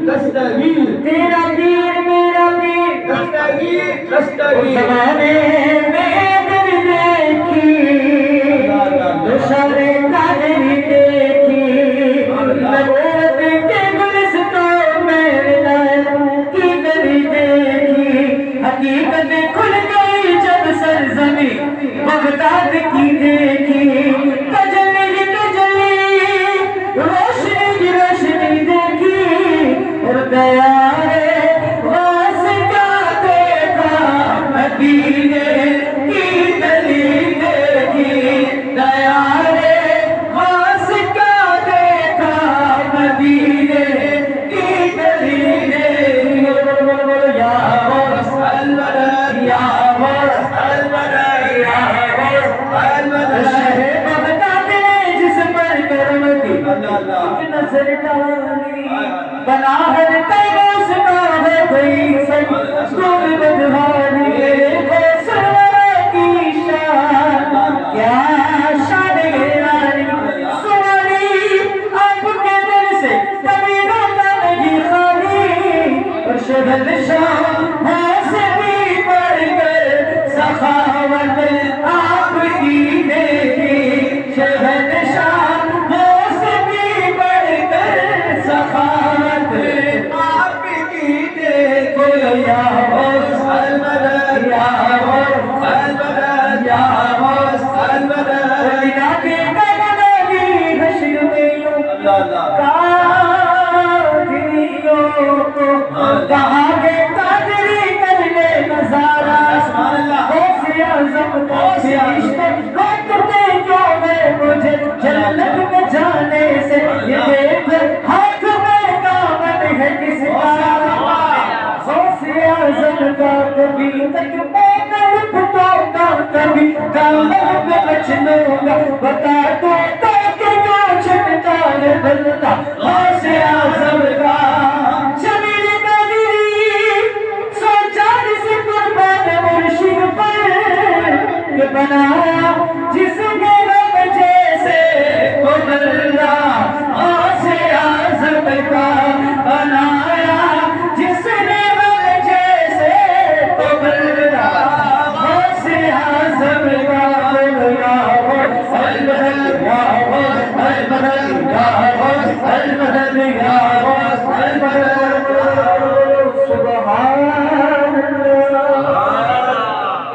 دستگیر تیرا پیر میرا پیر دستگیر دستگیر زمانے میں دل دیکھی دشارے قادری دیکھی نبوت کے گلستوں میں ولایت کی گلی دیکھی حقیقت کھل گئی جب سرزمین بغداد کی دیکھی تجلی تجلی روشنی کی روشنی دیکھی اور گیا مدینے کی گلی دیکھی دیارے خاص کا دیکھا مدینے کی گلی دیکھی یا غوث المدد یا غوث المدد یا غوث المدد شہر بغداد نے جس پر کرم کی نظر ڈالی بنا ہے تیموس کا ہے کوئی سن سن بدھانی شہد شاہ سے بھی بڑھ کر سخاوت آپ کی دیکھی شہد شاہ سے بھی بڑھ کر سخاوت آپ کی دیکھی یا غوث المدد یا غوث المدد یا غوث المدد خدا کے قدمی حشر میں کہاں کے قادری کر لے نظارہ غوث اعظم کا عشق روکتے کیوں میں مجھے جنت میں جانے سے یہ دیکھ ہاتھ میں دامن ہے کس کا غوث اعظم کا کبھی تک میں نہ لپٹوں گا کبھی دامن میں بچ لوں گا بتا تو کہ کیوں چھٹتا ہے بلتا